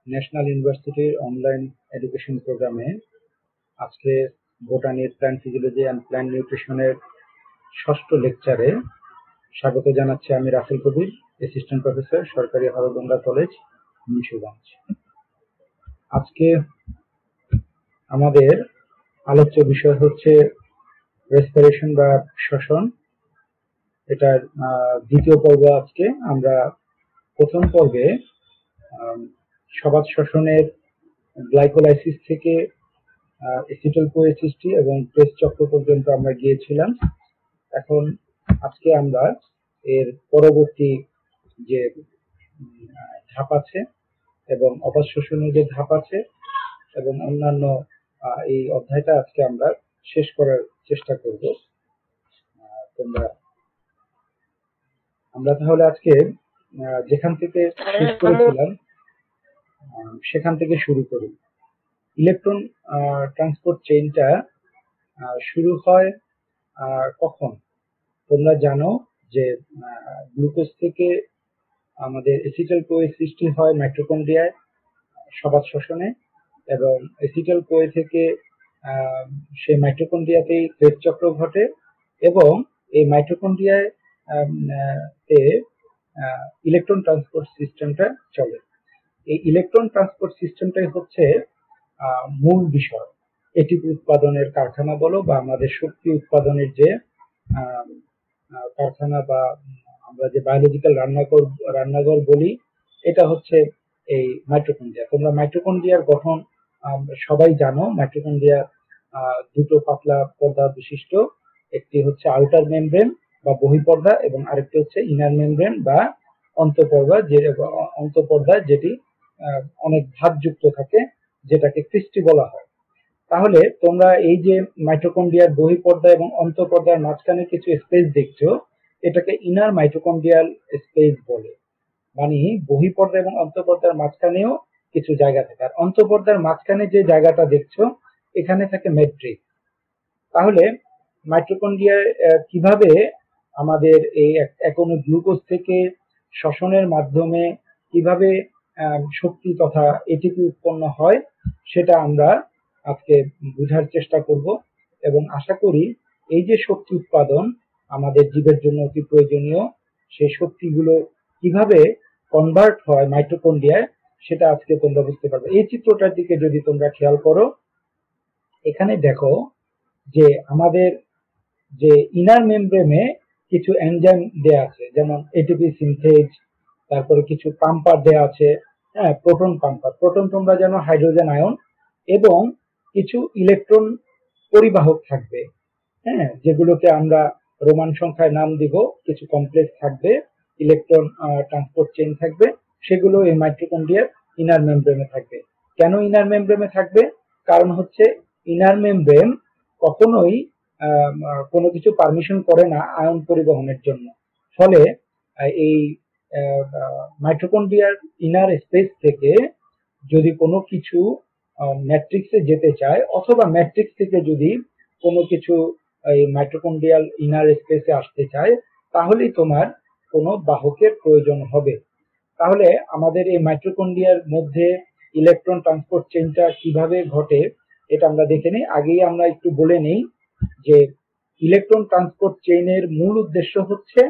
National ইউনিভার্সিটির online education প্রোগ্রামে আজকে বোটানির প্ল্যান্ট ফিজিওলজি অ্যান্ড প্ল্যান্ট নিউট্রিশনের ষষ্ঠ লেকচারে স্বাগত জানাচ্ছি আমি রাসেল কবির, অ্যাসিস্ট্যান্ট প্রফেসর, সরকারি হরগঙ্গা কলেজ, মুন্সিগঞ্জ। আজকে আমাদের আলোচ্য বিষয় হচ্ছে রেসপিরেশন বা শ্বসন। এটার দ্বিতীয় পর্ব। আজকে আমরা প্রথম পর্বে সবাত শ্বসনের গ্লাইকোলাইসিস থেকে এসিটাইল কোয়ে সৃষ্টি এবং প্রেস চক্র পর্যন্ত আমরা গিয়েছিলাম। এখন আজকে আমরা এর পরবর্তী যে ধাপ আছে এবং অবাত শোষণের যে ধাপ আছে এবং অন্যান্য এই অধ্যায়টা আজকে আমরা শেষ করার চেষ্টা করব। আমরা তাহলে আজকে যেখান থেকে শেষ করেছিলাম সেখান থেকে শুরু করি। ইলেকট্রন ট্রান্সপোর্ট চেইনটা শুরু হয় কখন? তোমরা জানো যে গ্লুকোজ থেকে আমাদের এসিটাইল কোয়ে সৃষ্টি হয় মাইটোকন্ড্রিয়ায় সবাত শ্বসনে, এবং এসিটাইল কোয়ে থেকে সেই মাইটোকন্ড্রিয়াতেই ক্রেবস চক্র ঘটে এবং এই মাইটোকন্ড্রিয়ায় ইলেকট্রন ট্রান্সপোর্ট সিস্টেমটা চলে। এই ইলেকট্রন ট্রান্সপোর্ট সিস্টেমটাই হচ্ছে মূল বিষয়। এটিপি উৎপাদনের কারখানা বলো বা আমাদের শক্তি উৎপাদনের যে কারখানা বা আমরা যে বায়োলজিক্যাল রান্নাঘর বলি, এটা হচ্ছে এই মাইটোকন্ড্রিয়া। তোমরা মাইটোকন্ড্রিয়ার গঠন সবাই জানো। মাইটোকন্ড্রিয়া দুটো পাতলা পর্দা বিশিষ্ট, একটি হচ্ছে আউটার মেমব্রেন বা বহিঃপর্দা এবং আরেকটি হচ্ছে ইনার মেমব্রেন বা অন্তঃপর্দা, যেটি অনেক ভাঁজযুক্ত থাকে, যেটাকে ক্রিস্টি বলা হয়। তাহলে তোমরা এই যে মাইটোকন্ড্রিয়ার বহিঃপর্দা এবং অন্তঃপর্দার মাঝখানে কিছু স্পেস দেখছো, এটাকে ইনার মাইটোকন্ড্রিয়াল স্পেস বলে। মানে বহিঃপর্দা এবং অন্তঃপর্দার মাঝখানেও কিছু জায়গা থাকে, আর অন্তঃপর্দার মাঝখানে যে জায়গাটা দেখছো এখানে থাকে ম্যাট্রিক্স। তাহলে মাইটোকন্ড্রিয়ায় কিভাবে আমাদের এই এখনো গ্লুকোজ থেকে শ্বসনের মাধ্যমে কিভাবে শক্তি তথা এটিপি উৎপন্ন হয় সেটা আমরা আজকে বোঝার চেষ্টা করব, এবং আশা করি এই যে শক্তি উৎপাদন আমাদের জীবের জন্য অতি প্রয়োজনীয়, সেই শক্তিগুলো কিভাবে কনভার্ট হয় মাইটোকন্ড্রিয়ায় সেটা আজকে তোমরা বুঝতে পারবে। এই চিত্রটার দিকে যদি তোমরা খেয়াল করো, এখানে দেখো যে আমাদের যে ইনার মেমব্রেনে কিছু এনজাইম দেয়া আছে, যেমন এটিপি সিনথেজ, তারপরে কিছু পাম্পার দেয়া আছে। হ্যাঁ, প্রোটন পাম্পার। প্রোটন তোমরা জানো হাইড্রোজেন আয়ন, এবং কিছু ইলেকট্রন পরিবাহক থাকবে, হ্যাঁ, যেগুলোকে আমরা রোমান সংখ্যায় নাম দিব। কিছু কমপ্লেক্স থাকবে, ইলেকট্রন ট্রান্সপোর্ট চেইন থাকবে, সেগুলো এই মাইটোকন্ড্রিয়ার ইনার মেমব্রেনে থাকবে। কেন ইনার মেমব্রেনে থাকবে? কারণ হচ্ছে ইনার মেমব্রেন কখনোই কোনো কিছু পারমিশন করে না আয়ন পরিবহনের জন্য। ফলে এই মাইটোকন্ড্রিয়ার ইনার স্পেস থেকে যদি কোনো কিছু ম্যাট্রিক্সে যেতে চায়, অথবা ম্যাট্রিক্স থেকে যদি কোনো কিছু এই মাইটোকন্ড্রিয়াল ইনার স্পেসে আসতে চায়, তাহলেই তোমার কোনো বাহকের প্রয়োজন হবে। তাহলে আমাদের এই মাইটোকন্ড্রিয়ার মধ্যে ইলেকট্রন ট্রান্সপোর্ট চেইনটা কিভাবে ঘটে এটা আমরা দেখে নিই। আগেই আমরা একটু বলে নেই যে ইলেকট্রন ট্রান্সপোর্ট চেইনের মূল উদ্দেশ্য হচ্ছে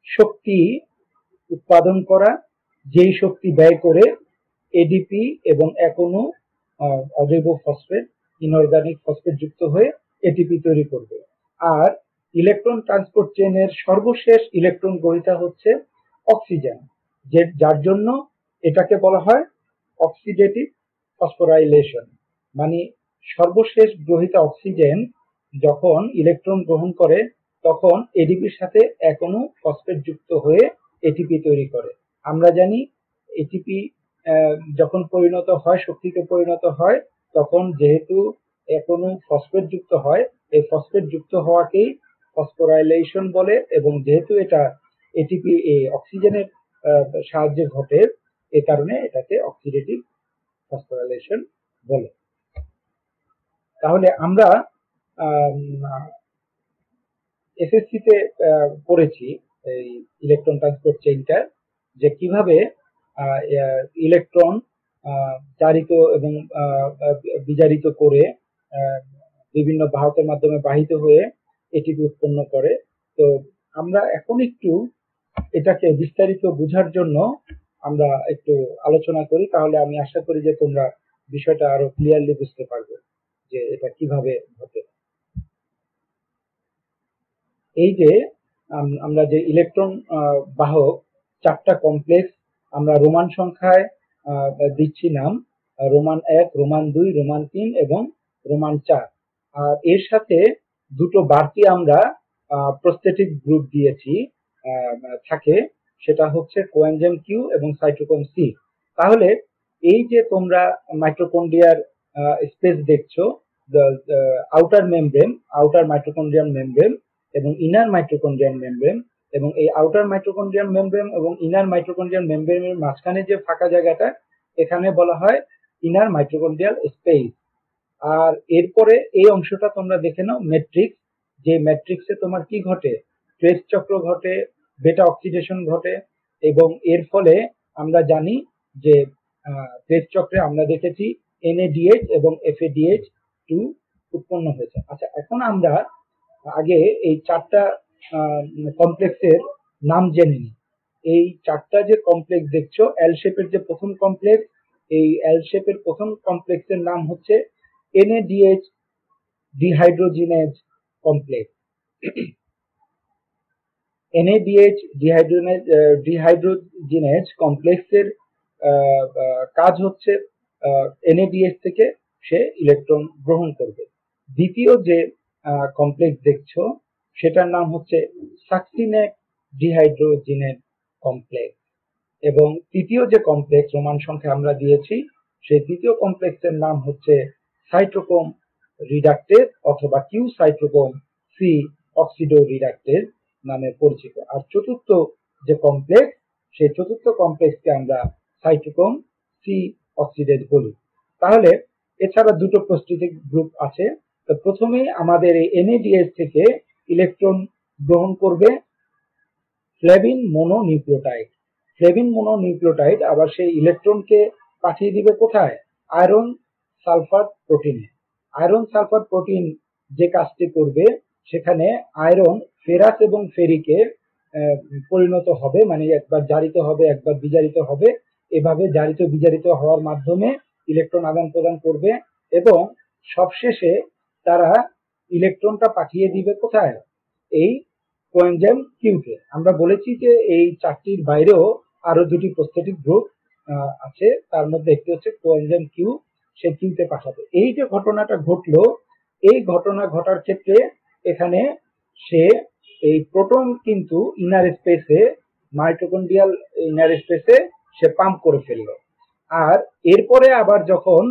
শক্তি উৎপাদন করা, যেই শক্তি ব্যয় করে এডিপি এবং এখনো অজৈব ফসফেট, ইনঅর্গানিক ফসফেট যুক্ত হয়ে এটিপি তৈরি করবে। আর ইলেকট্রন ট্রান্সপোর্ট চেইনের সর্বশেষ ইলেকট্রন গ্রহীতা হচ্ছে অক্সিজেন, যার জন্য এটাকে বলা হয় অক্সিডেটিভ ফসফোরাইলেশন। মানে সর্বশেষ গ্রহীতা অক্সিজেন যখন ইলেকট্রন গ্রহণ করে, তখন এডিপির সাথে এখনো ফসফেট যুক্ত হয়ে এটিপি তৈরি করে। আমরা জানি এটিপি যখন পরিণত হয়, শক্তিতে পরিণত হয়, তখন যেহেতু এখনো ফসফেট যুক্ত হয়, এই ফসফেট যুক্ত হওয়াকেই ফসফোরাইলেশন বলে, এবং যেহেতু এটা এটিপি এই অক্সিজেনের সাহায্যে ঘটে, এ কারণে এটাকে অক্সিডেটিভ ফসফোরাইলেশন বলে। তাহলে আমরা এসএসসিতে পড়েছি এই ইলেকট্রন ট্রান্সপোর্ট চেইনটা, যে কিভাবে ইলেকট্রন জারিত এবং বিজারিত করে আহ, বিভিন্ন বাহকের মাধ্যমে বাহিত হয়ে এটিকে উৎপন্ন করে। তো আমরা এখন একটু এটাকে বিস্তারিত বোঝার জন্য আমরা একটু আলোচনা করি, তাহলে আমি আশা করি যে তোমরা বিষয়টা আরো ক্লিয়ারলি বুঝতে পারবে যে এটা কিভাবে ঘটে। এই যে আমরা যে ইলেকট্রন বাহক চারটা কমপ্লেক্স আমরা রোমান সংখ্যায় দিচ্ছি নাম, রোমান 1, রোমান 2, রোমান 3 এবং রোমান 4। আর এর সাথে দুটো বাড়তি আমরা প্রস্থেটিক গ্রুপ দিয়েছি থাকে, সেটা হচ্ছে কোএনজাইম কিউ এবং সাইটোক্রোম সি। তাহলে এই যে তোমরা মাইটোকন্ড্রিয়ার স্পেস দেখছো, outer membrane, outer mitochondrial membrane এবং ইনার মাইটোকন্ড্রিয়াল মেমব্রেন, এবং এই আউটার মাইটোকন্ড্রিয়াল মেমব্রেন এবং ইনার মাইটোকন্ড্রিয়াল মেমব্রেনের মাঝখানে যে ফাঁকা জায়গাটা, এখানে বলা হয় ইনার মাইটোকন্ড্রিয়াল স্পেস। আর এরপরে এই অংশটা তোমরা দেখে নাও ম্যাট্রিক্স, যে ম্যাট্রিক্সে তোমার কি ঘটে, ক্রেবস চক্র ঘটে, বেটা অক্সিডেশন ঘটে, এবং এর ফলে আমরা জানি যে ক্রেবস চক্রে আমরা দেখেছি NADH এবং FADH2 উৎপন্ন হয়েছে। আচ্ছা, এখন আমরা আগে এই চারটা কমপ্লেক্সের নাম জেনে নিই। এই চারটা যে কমপ্লেক্স দেখছো, এল শেপের যে প্রথম কমপ্লেক্স, এই এল শেপের প্রথম কমপ্লেক্সের নাম হচ্ছে NADH dehydrogenase complex. NADH dehydrogenase কমপ্লেক্সের কাজ হচ্ছে NADH থেকে সে ইলেকট্রন গ্রহণ করবে। দ্বিতীয় যে কমপ্লেক্স দেখছো সেটার নাম হচ্ছে সাকসিনেট ডিহাইড্রোজিনেজ কমপ্লেক্স, এবং তৃতীয় যে কমপ্লেক্স রোমান সংখ্যা আমরা দিয়েছি, সেই তৃতীয় কমপ্লেক্সের নাম হচ্ছে সাইটোক্রোম রিডাক্টেজ অথবা কিউ সাইটোক্রোম সি অক্সিডো রিডাক্টেজ নামে পরিচিত। আর চতুর্থ যে কমপ্লেক্স, সেই চতুর্থ কমপ্লেক্সকে আমরা সাইটোক্রোম সি অক্সিডেজ বলি। তাহলে এছাড়া দুটো প্রস্থেটিক গ্রুপ আছে। তো প্রথমেই আমাদের এই NADH থেকে ইলেকট্রন গ্রহণ করবে ফ্লেভিন মোনোনিউক্লিওটাইড। ফ্লেভিন মোনোনিউক্লিওটাইড আবার সেই ইলেকট্রনকে পাঠিয়ে দিবে কোথায়, আয়রন সালফার প্রোটিনে। আয়রন সালফার প্রোটিন যে কাজটি করবে, সেখানে আয়রন ফেরাস এবং ফেরিকে পরিণত হবে, মানে একবার জারিত হবে একবার বিজারিত হবে, এভাবে জারিত বিজারিত হওয়ার মাধ্যমে ইলেকট্রন আদান প্রদান করবে, এবং সবশেষে তারা ইলেকট্রনটা পাঠিয়ে দিবে কোথায়, এই কোএনজাইম কিউতে। আমরা বলেছি যে এই চারটির বাইরেও আরো দুটি প্রস্থেটিক গ্রুপ আছে, তার মধ্যে একটি হচ্ছে কোএনজাইম কিউ, সে কিউতে পাঠাবে। এই যে ঘটনাটা ঘটলো, এই ঘটনা ঘটার ক্ষেত্রে এখানে সে এই প্রোটন কিন্তু ইনার স্পেসে, মাইটোকন্ড্রিয়াল ইনার স্পেসে সে পাম্প করে ফেললো। আর এরপরে আবার যখন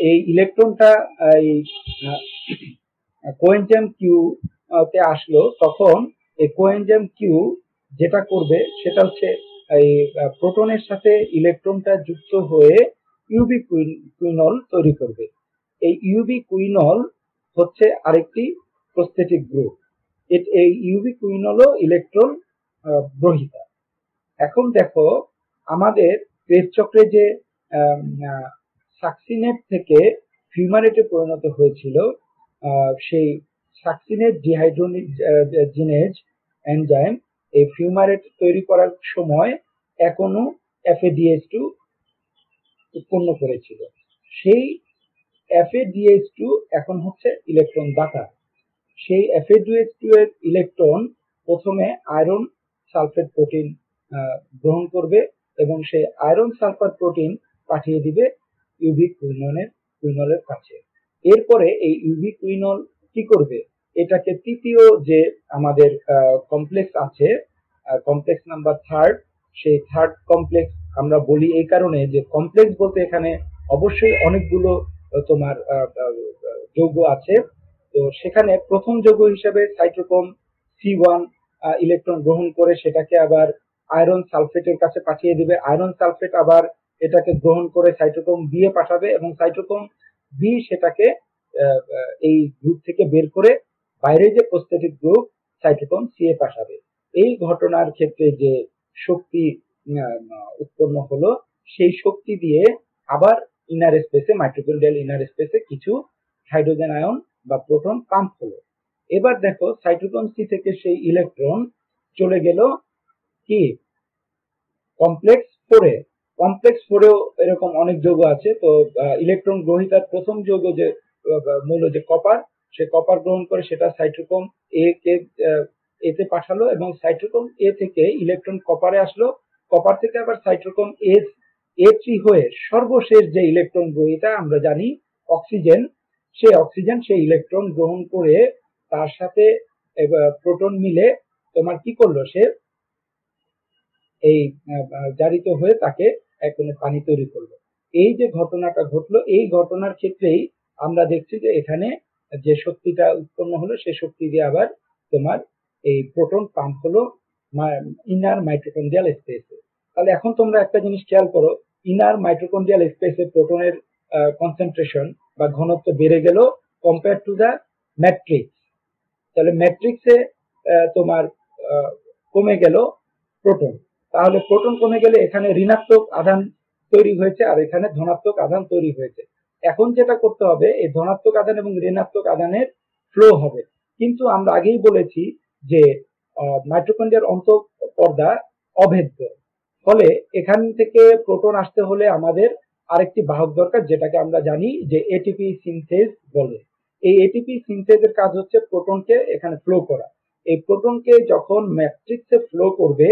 এই ইলেকট্রনটা এই কোএনজাইম কিউ তে আসলো, তখন এই কোএনজাইম কিউ যেটা করবে সেটা হচ্ছে এই প্রোটনের সাথে ইলেকট্রনটা যুক্ত হয়ে ইউবি কুইনল তৈরি করবে। এই ইউবি কুইনল হচ্ছে আরেকটি প্রস্থেটিক গ্রুপ। এই ইউবি কুইনলও ইলেকট্রন গ্রহীতা। এখন দেখো, আমাদের ক্রেবস চক্রে যে সাকসিনেট থেকে ফিউমারেটে পরিণত হয়েছিল, সেই সাকসিনেট ডিহাইড্রোজিনেজ এনজাইম এই ফিউমারেট তৈরি করার সময় এক অণু FADH2 উৎপন্ন করেছিল। সেই FADH2 এখন হচ্ছে ইলেকট্রন দাতা। সেই FADH2 এর ইলেকট্রন প্রথমে আয়রন সালফেট প্রোটিন গ্রহণ করবে, এবং সেই আয়রন সালফার প্রোটিন পাঠিয়ে দিবে ইউভি কুইনলের কাছে। এরপরে এই ইউভি কুইনল কি করবে, এটাকে তৃতীয় যে আমাদের কমপ্লেক্স আছে, কমপ্লেক্স নাম্বার 3, সেই থার্ড কমপ্লেক্স আমরা বলি এই কারণে যে কমপ্লেক্স বলতে এখানে অবশ্যই অনেকগুলো তোমার যৌগ আছে। তো সেখানে প্রথম যৌগ হিসেবে সাইটোক্রোম C1 ইলেকট্রন গ্রহণ করে সেটাকে আবার আয়রন সালফেটের কাছে পাঠিয়ে দিবে। আয়রন সালফেট আবার এটাকে গ্রহণ করে সাইটোক্রোম বি এ পাঠাবে, এবং সাইটোক্রোম বি সেটাকে এই গ্রুপ থেকে বের করে বাইরে যে প্রস্থেটিক গ্রুপ সাইটোক্রোম সি এ পাঠাবে। এই ঘটনার ক্ষেত্রে যে শক্তি উৎপন্ন হলো, সেই শক্তি দিয়ে আবার ইনার স্পেসে, মাইটোকন্ড্রিয়াল ইনার স্পেসে কিছু হাইড্রোজেন আয়ন বা প্রোটন পাম্প হলো। এবার দেখো সাইটোক্রোম সি থেকে সেই ইলেকট্রন চলে গেল কি কমপ্লেক্স ফোরে। কমপ্লেক্স ফোরেও এরকম অনেক যৌগ আছে। তো ইলেকট্রন গ্রহীতার প্রথম যৌগ যে মূল যে কপার, সে কপার গ্রহণ করে সেটা সাইটোক্রোম এ কে এতে পাঠালো এবং সাইটোক্রোম এ থেকে ইলেকট্রন কপারে আসলো। কপার থেকে আবার সাইটোক্রোম এ থ্রি হয়ে সর্বশেষ যে ইলেকট্রন গ্রহীতা আমরা জানি অক্সিজেন, সেই ইলেকট্রন গ্রহণ করে তার সাথে প্রোটন মিলে তোমার কি করলো, সে এই জারিত হয়ে তাকে একদম পানি তৈরি করলো। এই যে ঘটনাটা ঘটলো, এই ঘটনার ক্ষেত্রেই আমরা দেখছি যে এখানে যে শক্তিটা উৎপন্ন হলো সে শক্তি দিয়ে আবার তোমার এই প্রোটন পাম্প হলো ইনার মাইটোকন্ড্রিয়াল স্পেসে। তাহলে এখন তোমরা একটা জিনিস খেয়াল করো, ইনার মাইটোকন্ড্রিয়াল স্পেসে প্রোটনের কনসেন্ট্রেশন বা ঘনত্ব বেড়ে গেল কম্পেয়ার টু দা ম্যাট্রিক্স। তাহলে ম্যাট্রিক্সে তোমার কমে গেল প্রোটন। তাহলে প্রোটন কমে গেলে এখানে ঋণাত্মক আধান তৈরি হয়েছে আর এখানে ধনাত্মক আধান তৈরি হয়েছে। এখন যেটা করতে হবে, এই ধনাত্মক আধান এবং ঋণাত্মক আধানের ফ্লো হবে। কিন্তু আমরা আগেই বলেছি যে মাইটোকন্ড্রিয়ার অন্তঃপর্দা অভেদ্য, ফলে এখান থেকে প্রোটন আসতে হলে আমাদের আরেকটি বাহক দরকার, যেটাকে আমরা জানি যে এটিপি সিনথেজ বলে। এই এটিপি সিনথেজের কাজ হচ্ছে প্রোটনকে এখানে ফ্লো করা। এই প্রোটনকে যখন ম্যাট্রিক্সে ফ্লো করবে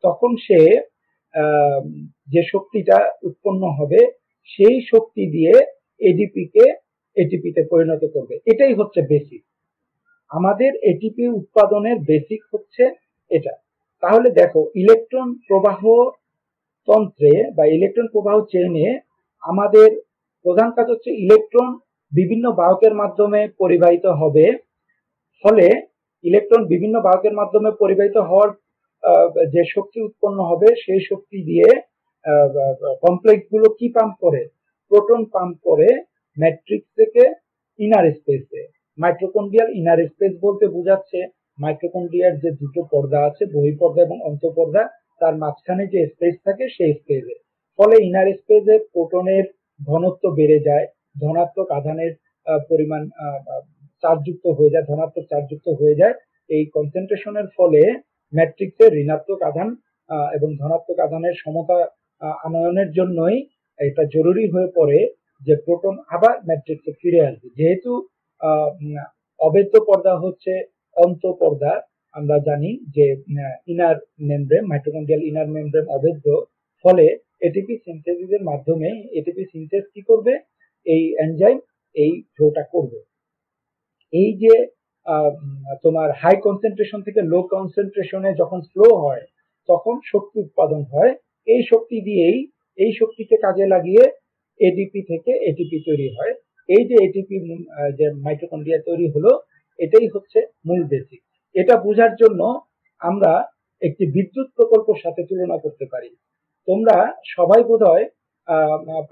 তখন সে যে শক্তিটা উৎপন্ন হবে সেই শক্তি দিয়ে এটিপিতে পরিণত করবে। এটাই হচ্ছে বেসিক, আমাদের এটিপি উৎপাদনের বেসিক হচ্ছে এটা। তাহলে দেখো ইলেকট্রন প্রবাহ তন্ত্রে বা ইলেকট্রন প্রবাহ চেইনে আমাদের প্রধান কাজ হচ্ছে ইলেকট্রন বিভিন্ন বাহকের মাধ্যমে পরিবাহিত হবে। ফলে ইলেকট্রন বিভিন্ন বাহকের মাধ্যমে পরিবাহিত হওয়ার যে শক্তি উৎপন্ন হবে সেই শক্তি দিয়ে কমপ্লেক্স গুলো কি পাম্প করে, প্রোটন পাম্প করে ম্যাট্রিক্স থেকে ইনার স্পেসে। মাইটোকন্ড্রিয়াল ইনার স্পেস বলতে বোঝাচ্ছে মাইটোকন্ড্রিয়ার যে দুটো পর্দা আছে, বহিঃপর্দা এবং অন্তঃপর্দা, তার মাঝখানে যে স্পেস থাকে সেই স্পেসে। ফলে ইনার স্পেসে প্রোটনের ঘনত্ব বেড়ে যায়, ধনাত্মক আধানের পরিমাণ চার্জযুক্ত হয়ে যায়, ধনাত্মক চার্জযুক্ত হয়ে যায়। এই কনসেন্ট্রেশনের ফলে ম্যাট্রিক্সের ঋণাত্মক আধান এবং ধনাত্মক আধানের সমতা আনয়নের জন্যই এটা জরুরি হয়ে পড়ে যে প্রোটন আবার ম্যাট্রিক্সে ফিরে আসবে। যেহেতু অবেদ্য পর্দা হচ্ছে অন্তঃপর্দা, আমরা জানি যে inner membrane, mitochondrial inner membrane অবেদ্য, ফলে এটিপি সিনথেসিসের মাধ্যমে এটিপি সিনথেস কি করবে, এই এনজাইম এই ফ্লোটা করবে। এই যে তোমার হাই কনসেন্ট্রেশন থেকে লো কনসেন্ট্রেশনে যখন ফ্লো হয় তখন শক্তি উৎপাদন হয়। এই শক্তি দিয়েই, এই শক্তিকে কাজে লাগিয়ে এডিপি থেকে এটিপি তৈরি হয়। এই যে এটিপি যে মাইটোকন্ড্রিয়া তৈরি হলো, এটাই হচ্ছে মূল বেসিক। এটা বোঝার জন্য আমরা একটি বিদ্যুৎ প্রকল্পের সাথে তুলনা করতে পারি। তোমরা সবাই বোধহয়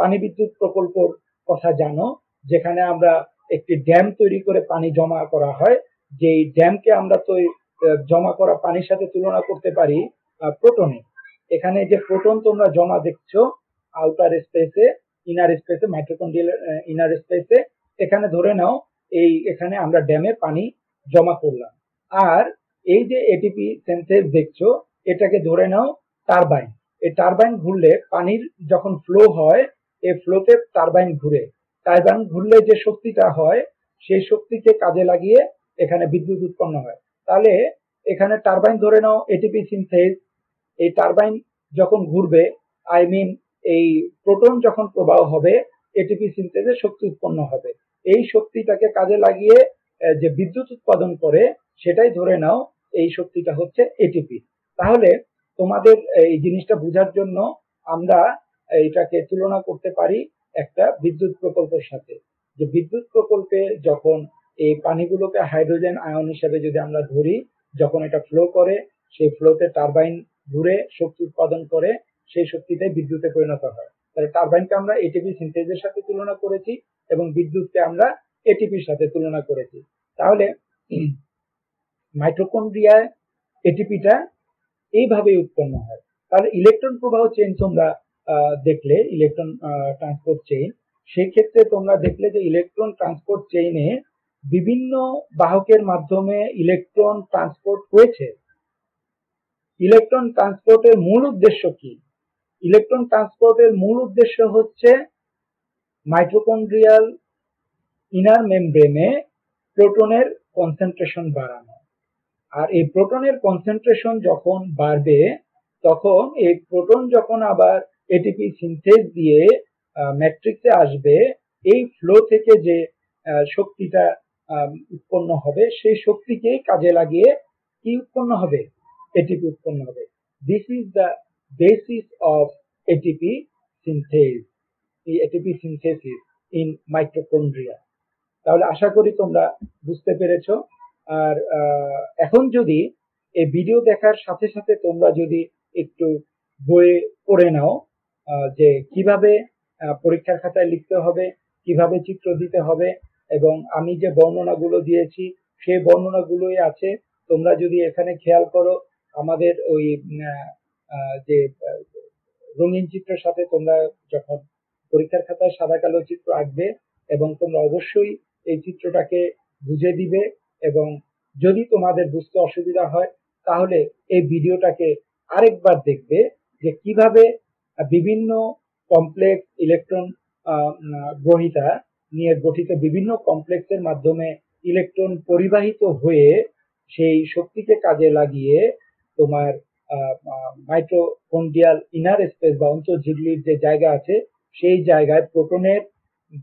পানি বিদ্যুৎ প্রকল্পর কথা জানো, যেখানে আমরা একটি ড্যাম তৈরি করে পানি জমা করা হয়। যেই ড্যামকে আমরা তো জমা করা পানির সাথে তুলনা করতে পারি প্রোটনে। এখানে যে প্রোটন তোমরা জমা দেখছো আউটার স্পেসে, ইনার স্পেসে, মাইটোকন্ড্রিয়াল ইনার স্পেসে, এখানে ধরে নাও এখানে আমরা ড্যামে পানি জমা করলাম। আর এই যে এটিপি সিনথেস দেখছো, এটাকে ধরে নাও টারবাইন। এই টারবাইন ঘুরলে পানির যখন ফ্লো হয়, এই ফ্লোতে টারবাইন ঘুরে, টারবাইন ঘুরলে যে শক্তিটা হয় সেই শক্তিকে কাজে লাগিয়ে এখানে বিদ্যুৎ উৎপন্ন হয়। তাহলে এখানে টারবাইন ধরে নাও এটিপি সিনথেস, এই টারবাইন যখন ঘুরবে, আই মিন এই প্রোটন যখন প্রবাহ হবে, এটিপি সিনথেসে শক্তি উৎপন্ন হবে। এই শক্তিটাকে কাজে লাগিয়ে যে বিদ্যুৎ উৎপাদন করে সেটাই ধরে নাও এই শক্তিটা হচ্ছে এটিপি। তাহলে তোমাদের এই জিনিসটা বোঝার জন্য আমরা এটাকে তুলনা করতে পারি একটা বিদ্যুৎ প্রকল্পের সাথে। যে বিদ্যুৎ প্রকল্পে যখন এই পানিগুলোকে হাইড্রোজেন আয়ন হিসেবে যদি আমরা ধরি, যখন এটা ফ্লো করে সেই ফ্লোতে টারবাইন ঘুরে শক্তি উৎপাদন করে, সেই শক্তিটাই বিদ্যুতে পরিণত হয়। তাহলে টারবাইনকে আমরা এটিপি সিনথেসের সাথে তুলনা করেছি এবং বিদ্যুৎকে আমরা এটিপির সাথে তুলনা করেছি। তাহলে মাইটোকন্ড্রিয়ায় এটিপিটা এইভাবেই উৎপন্ন হয়। তাহলে ইলেকট্রন প্রবাহ চেইন তোমরা দেখলে ইলেকট্রন ট্রান্সপোর্ট চেইন, সেই ক্ষেত্রে তোমরা দেখলে যে ইলেকট্রন ট্রান্সপোর্ট চেইনে বিভিন্ন বাহকের মাধ্যমে ইলেকট্রন ট্রান্সপোর্ট হয়েছে। ইলেকট্রন ট্রান্সপোর্টের মূল উদ্দেশ্য কি? ইলেকট্রন ট্রান্সপোর্টের মূল উদ্দেশ্য হচ্ছে মাইটোকন্ড্রিয়াল ইনার মেমব্রেনে প্রোটনের কনসেন্ট্রেশন বাড়ানো। আর এই প্রোটনের কনসেন্ট্রেশন যখন বাড়বে, তখন এই প্রোটন যখন আবার এটিপি সিনথেজ দিয়ে ম্যাট্রিক্সে আসবে, এই ফ্লো থেকে যে শক্তিটা উৎপন্ন হবে, সেই শক্তিকে কাজে লাগিয়ে কি উৎপন্ন হবে? এটিপি উৎপন্ন হবে। This is the basis of ATP সিনথেজ, ATP synthesis in mitochondria. তাহলে আশা করি তোমরা বুঝতে পেরেছো। আর এখন যদি এই ভিডিও দেখার সাথে সাথে তোমরা যদি একটু বই পড়ে নাও যে কিভাবে পরীক্ষার খাতায় লিখতে হবে, কিভাবে চিত্র দিতে হবে, এবং আমি যে বর্ণনাগুলো দিয়েছি সেই বর্ণনাগুলোই আছে। তোমরা যদি এখানে খেয়াল করো, আমাদের ওই যে রঙিন চিত্রের সাথে তোমরা যখন পরীক্ষার খাতায় সাদা কালো চিত্র আঁকবে, এবং তোমরা অবশ্যই এই চিত্রটাকে বুঝে দিবে, এবং যদি তোমাদের বুঝতে অসুবিধা হয় তাহলে এই ভিডিওটাকে আরেকবার দেখবে যে কিভাবে বিভিন্ন কমপ্লেক্স ইলেকট্রন গ্রহিতা নিয়ে গঠিত বিভিন্ন কমপ্লেক্সের মাধ্যমে ইলেকট্রন পরিবাহিত হয়ে সেই শক্তিকে কাজে লাগিয়ে তোমার মাইটোকন্ড্রিয়াল ইনার স্পেস বা অন্তঃঝিল্লির যে জায়গা আছে, সেই জায়গায় প্রোটনের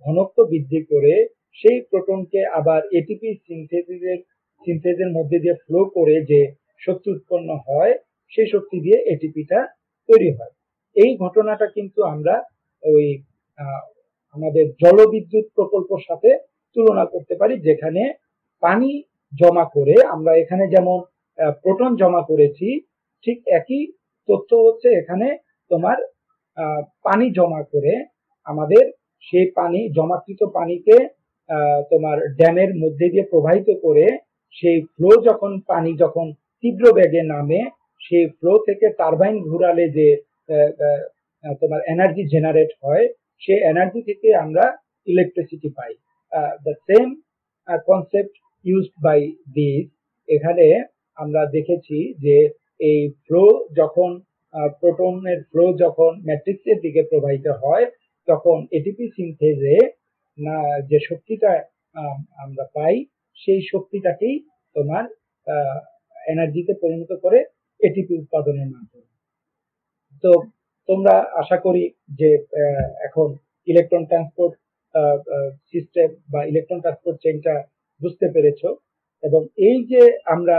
ঘনত্ব বৃদ্ধি করে সেই প্রোটনকে আবার এটিপি সিনথেসের মধ্যে দিয়ে ফ্লো করে যে শক্তি উৎপন্ন হয়, সেই শক্তি দিয়ে এটিপিটা তৈরি হয়। এই ঘটনাটা কিন্তু আমরা ওই আমাদের জলবিদ্যুৎ প্রকল্পের সাথে তুলনা করতে পারি, যেখানে পানি জমা করে আমরা এখানে যেমন প্রোটন জমা করেছি, ঠিক একই তথ্য হচ্ছে এখানে তোমার পানি জমা করে আমাদের সেই পানি জমাকৃত পানিকে তোমার ড্যামের মধ্যে দিয়ে প্রবাহিত করে সেই ফ্লো যখন পানি যখন তীব্র বেগে নামে, সেই ফ্লো থেকে টারবাইন ঘুরালে যে তোমার এনার্জি জেনারেট হয়, সেই এনার্জি থেকে আমরা ইলেকট্রিসিটি পাই। The same concept used by this. এখানে আমরা দেখেছি যে এই ফ্লো যখন প্রোটনের ফ্লো যখন ম্যাট্রিক্সের দিকে প্রবাহিত হয়, তখন এটিপি সিনথেজে যে শক্তিটা আমরা পাই, সেই শক্তিটাকেই তোমার এনার্জিতে পরিণত করে এটিপি উৎপাদনের মাধ্যমে। তো তোমরা আশা করি যে এখন ইলেকট্রন ট্রান্সপোর্ট সিস্টেম বা ইলেকট্রন ট্রান্সপোর্ট চেইনটা বুঝতে পেরেছো, এবং এই যে আমরা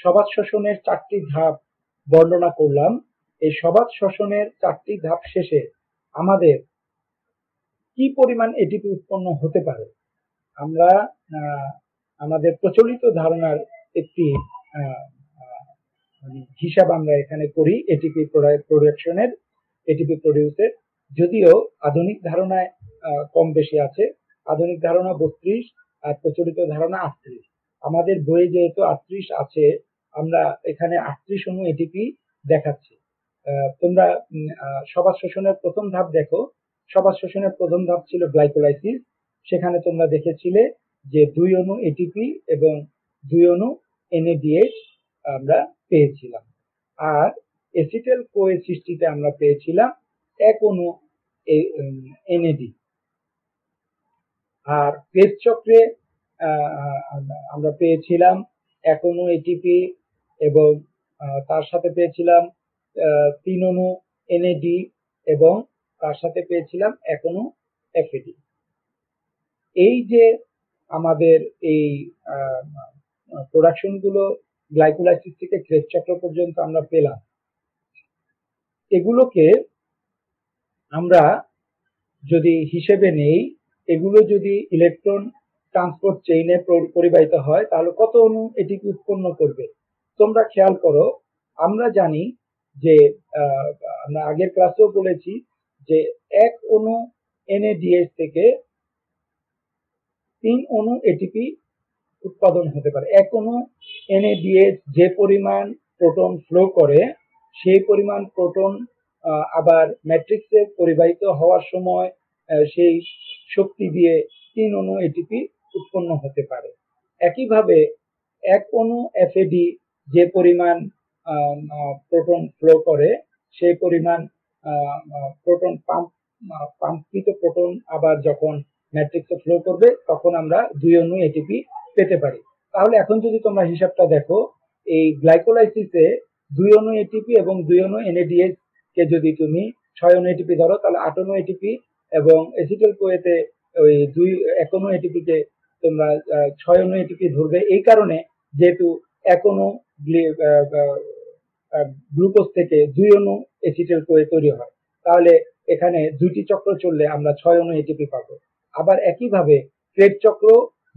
সবাত শোষণের 4টি ধাপ বর্ণনা করলাম, এই সবাত শোষণের 4টি ধাপ শেষে আমাদের কি পরিমাণ এটিপি উৎপন্ন হতে পারে, আমরা আমাদের প্রচলিত ধারণার একটি হিসাব আমরা এখানে করি এটিপি প্রোডাকশনের, এটিপি প্রডিউসের। যদিও আধুনিক ধারণায় কম বেশি আছে, আধুনিক ধারণা 32 আর প্রচলিত ধারণা 38। আমাদের বইয়ে যেহেতু 38 আছে, আমরা এখানে 38 অণু এটিপি দেখাচ্ছি। তোমরা সবাত শোষণের প্রথম ধাপ দেখো। সবাত শোষণের প্রথম ধাপ ছিল গ্লাইকোলাইসিস। সেখানে তোমরা দেখেছিলে যে 2 অণু এটিপি এবং 2 অণু এনএডিএইচ আমরা পেয়েছিলাম। আর এসিটাইল কোয়ের সৃষ্টিতে আমরা পেয়েছিলাম 1 অণু এনএডি। আর ক্রেবস চক্রে আমরা পেয়েছিলাম 1 অণু এটিপি এবং তার সাথে পেয়েছিলাম 3 অণু এনএডি এবং তার সাথে পেয়েছিলাম 1 অণু এফএডি। এই যে আমাদের এই প্রোডাকশন গুলো গ্লাইকোলাইসিস থেকে ক্রেবস চক্র পর্যন্ত আমরা পেলাম, এগুলোকে আমরা যদি হিসেবে নেই, এগুলো যদি ইলেকট্রন ট্রান্সপোর্ট চেইনে পরিবাহিত হয়, তাহলে কত অণু এটিকে উৎপন্ন করবে? তোমরা খেয়াল করো, আমরা জানি যে আমরা আগের ক্লাসেও বলেছি যে 1 অণু এনএডিএইচ থেকে 3 অণু এটিপি উৎপাদন হতে পারে। 1 অণু এনএডিএইচ যে পরিমাণ প্রোটন ফ্লো করে, সেই পরিমাণ প্রোটন আবার ম্যাট্রিক্সে পরিবাহিত হওয়ার সময় সেই শক্তি দিয়ে 3 অণু এটিপি উৎপন্ন হতে পারে। একইভাবে এক অণু এফএডি যে পরিমাণ প্রোটন ফ্লো করে সেই পরিমাণ প্রোটন পাম্পকৃত প্রোটন আবার যখন ম্যাট্রিক্সে ফ্লো করবে তখন আমরা 2 অণু এটিপি পেতে পারি। তাহলে এখন যদি তোমরা হিসাবটা দেখো, এই গ্লাইকোলাইসিসে 2 অণু এটিপি এবং 2 অণু এনএডিএইচ কে যদি তুমি 6 অণু এটিপি ধরো তাহলে 8 অণু এটিপি, এবং এসিটাইল কোয়েতে ওই 1 অণু এটিপি কে তোমরা 6 অণু এটিপি ধরবে। এই কারণে যেহেতু 1 অণু গ্লুকোজ থেকে 2 অণু এসিটাইল কোয়ে তৈরি হয়, তাহলে এখানে 2টি চক্র চললে আমরা 6 অণু এটিপি পাবো। আবার একইভাবে ক্রেব চক্র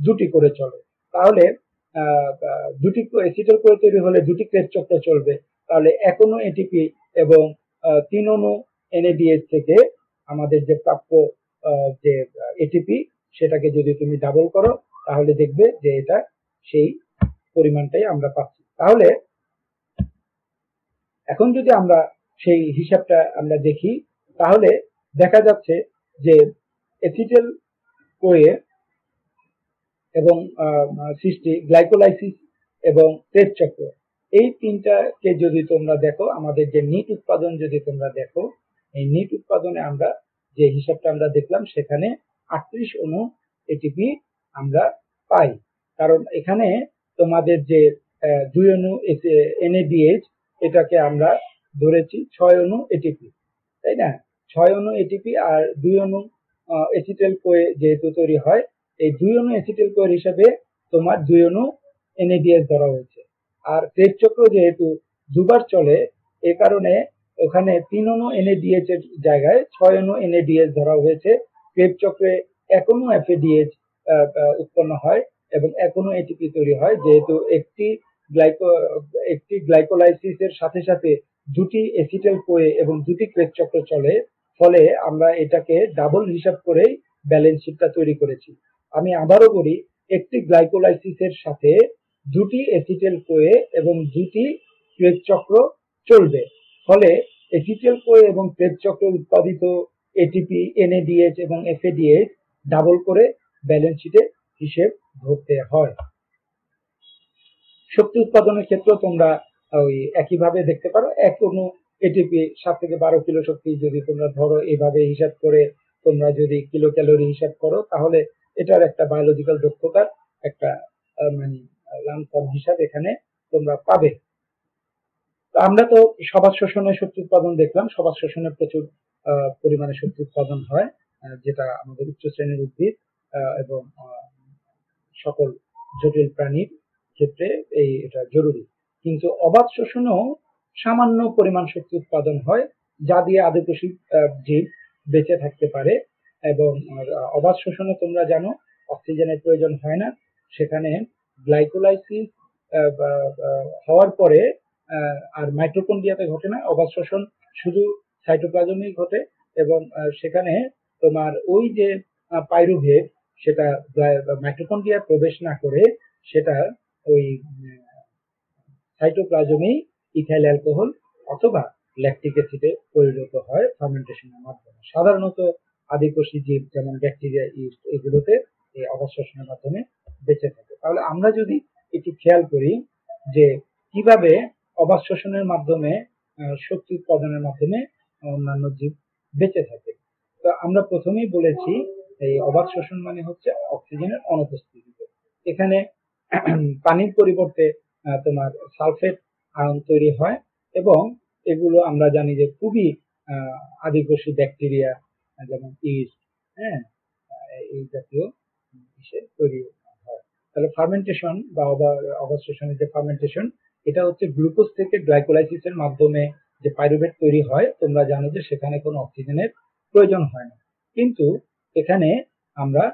2টি করে চলে, তাহলে 2টি এসিটাইল কোয়ে তৈরি হলে 2টি ক্রেব চক্র চলবে, তাহলে 1 অণু এটিপি এবং 3 অণু এনএডিএইচ থেকে আমাদের যে প্রাপ্য যে এটিপি সেটাকে যদি তুমি ডাবল করো তাহলে দেখবে যে এটা সেই পরিমাণটাই আমরা পাচ্ছি। তাহলে এখন যদি আমরা সেই হিসাবটা আমরা দেখি তাহলে দেখা যাচ্ছে যে এসিটাইল কোয়ে এবং সৃষ্টি গ্লাইকোলাইসিস এবং ক্রেব চক্র, এই তিনটাকে যদি তোমরা দেখো, আমাদের যে নিট উৎপাদন যদি তোমরা দেখো, এই নিট উৎপাদনে আমরা যে হিসাবটা আমরা দেখলাম সেখানে 38 অণু এটিপি আমরা পাই। কারণ এখানে তোমাদের যে 2 অণু এনএডিএইচ এটাকে আমরা ধরেছি 6 অণু এটিপি, তাই না? 6 অণু এটিপি আর 2 অণু এসিটাইল কোয়ে যেহেতু তৈরি হয়, এই 2 অণু এসিটাইল কোয়ের হিসাবে তোমার 2 অণু এনএডিএইচ ধরা হয়েছে। আর ক্রেব চক্র যেহেতু দুবার চলে, এ কারণে ওখানে 3 অণু এনএডিএইচ এর জায়গায় 6 অণু এনএডিএইচ ধরা হয়েছে। ক্রেব চক্রে 1 অণু এফএডিএইচ উৎপন্ন হয় এবং 1 অণু এটিপি তৈরি হয়। যেহেতু একটি গ্লাইকোলাইসিসের সাথে সাথে 2টি এসিটাইল কোয়ে এবং 2টি ক্রেব চক্র চলে, ফলে আমরা এটাকে ডাবল হিসাব করেই ব্যালেন্স শিটটা তৈরি করেছি। আমি আবারও বলি, একটি গ্লাইকোলাইসিসের সাথে 2টি এসিটাইল কোয়ে এবং 2টি ক্রেব চক্র চলবে, ফলে এসিটাইল কোয়ে এবং ক্রেব চক্রে উৎপাদিত এটিপি, এনএডিএইচ এবং এফএডিএইচ ডাবল করে ব্যালেন্স শিটে হিসেব ধরতে হয়। শক্তি উৎপাদনের ক্ষেত্রে তোমরা ওই একইভাবে দেখতে পারো, 1 অণু এটিপি 7 থেকে 12 কিলো শক্তি যদি তোমরা ধরো, এভাবে হিসাব করে তোমরা যদি কিলো ক্যালোরি হিসাব করো তাহলে এটার একটা বায়োলজিক্যাল দক্ষতার একটা মানে লামসাম হিসাব এখানে তোমরা পাবে। তো আমরা তো সবাত শোষণের শক্তি উৎপাদন দেখলাম। সবাত শোষণে প্রচুর পরিমাণে শক্তি উৎপাদন হয়, যেটা আমাদের উচ্চ শ্রেণীর উদ্ভিদ এবং সকল জটিল প্রাণীর ক্ষেত্রে এটা জরুরি। কিন্তু অবাত শোষণেও সামান্য পরিমাণ শক্তি উৎপাদন হয়, যা দিয়ে আদিকোষী জীব বেঁচে থাকতে পারে। এবং অবাত শোষণে তোমরা জানো অক্সিজেনের প্রয়োজন হয় না, সেখানে গ্লাইকোলাইসিস হওয়ার পরে আর মাইটোকন্ড্রিয়াতে ঘটে না, অবাত শোষণ শুধু সাইটোপ্লাজমেই ঘটে। এবং সেখানে তোমার ওই যে পাইরুভেট সেটা মাইটোকন্ড্রিয়া প্রবেশ না করে সেটা ওই সাইটোপ্লাজমেই ইথাইল অ্যালকোহল অথবা ল্যাকটিক অ্যাসিডে পরিণত হয় ফার্মেন্টেশনের মাধ্যমে। সাধারণত আদিকোষী জীব যেমন ব্যাকটেরিয়া, ইস্ট এগুলোতে এই অবাত শোষণের মাধ্যমে বেঁচে থাকে। তাহলে আমরা যদি একটু খেয়াল করি যে কিভাবে অবাত শোষণের মাধ্যমে শক্তি উৎপাদনের মাধ্যমে অন্যান্য জীব বেঁচে থাকে। তো আমরা প্রথমেই বলেছি এই অবাত শোষণ মানে হচ্ছে অক্সিজেনের অনুপস্থিতিতে। এখানে পানির পরিবর্তে তোমার সালফেট আয়ন তৈরি হয়, এবং এগুলো আমরা জানি যে খুবই আদিকোষী ব্যাকটেরিয়া যেমন ইস্ট, হ্যাঁ, এই জাতীয় বিষয় তৈরি হয়। তাহলে ফার্মেন্টেশন বা অবাত শোষণের যে ফার্মেন্টেশন, এটা হচ্ছে গ্লুকোজ থেকে গ্লাইকোলাইসিসের মাধ্যমে যে পাইরুভেট তৈরি হয়। তোমরা জানো যে সেখানে কোনো অক্সিজেনের প্রয়োজন হয় না, কিন্তু এখানে আমরা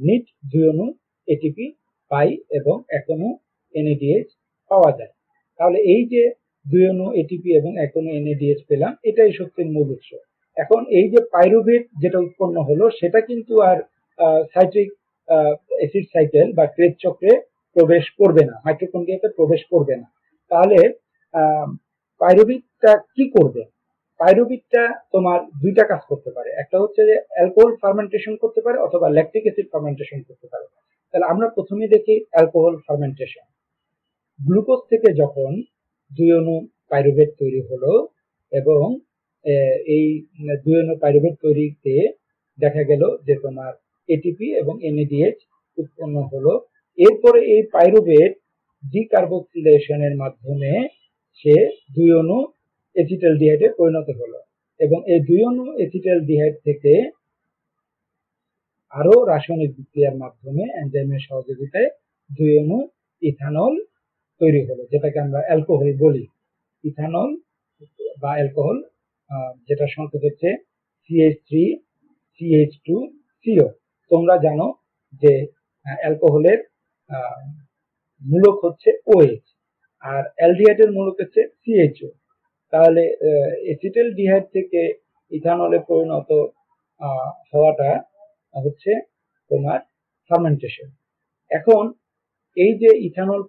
নিট 2 অণু এটিপি পাই এবং 1 অণু এনএডিএইচ পাওয়া যায়। তাহলে এই যে 2 অণু এটিপি এবং 1 অণু এনএডিএইচ পেলাম, এটাই শক্তির মূল উৎস। এখন এই যে পাইরুভেট যেটা উৎপন্ন হলো সেটা কিন্তু আর সাইট্রিক অ্যাসিড সাইকেল বা ক্রেব চক্রে প্রবেশ করবে না, মাইটোকন্ড্রিয়াতে প্রবেশ করবে না। তাহলে পাইরুভেটটা কি করবে? পাইরুভিটটা তোমার দুইটা কাজ করতে পারে, একটা হচ্ছে যে অ্যালকোহল ফার্মেন্টেশন করতে পারে অথবা ল্যাকটিক অ্যাসিড ফার্মেন্টেশন করতে পারে। তাহলে আমরা প্রথমে দেখি অ্যালকোহল ফার্মেন্টেশন। গ্লুকোজ থেকে যখন দুই অণু পাইরুভেট তৈরি হলো এবং এই দুই অণু পাইরুভেট তৈরিতে দেখা গেল যে তোমার এটিপি এবং এনএডিএইচ উৎপন্ন হলো। এরপরে এই পাইরুভেট ডিকার্বক্সিলেশনের মাধ্যমে সে দুই অণু এসিটালডিহাইডে পরিণত হলো এবং এই দুই অণু এসিটালডিহাইড থেকে আরো রাসায়নিক বিক্রিয়ার মাধ্যমে এনজাইমের সহযোগিতায় দুই অণু ইথানল তৈরি হলো, যেটাকে আমরা অ্যালকোহল বলি। ইথানল বা অ্যালকোহল, যেটা সংকেত হচ্ছে CH3CH2CO। তোমরা জানো যে অ্যালকোহলের মূলক হচ্ছে OH আর অ্যালডিহাইডের মূলক হচ্ছে CHO। তাহলে এসিটালডিহাইড থেকে ইথানলে পরিণত হওয়াটা হচ্ছে তোমার ফার্মেন্টেশন। এখন এই যে ইথানল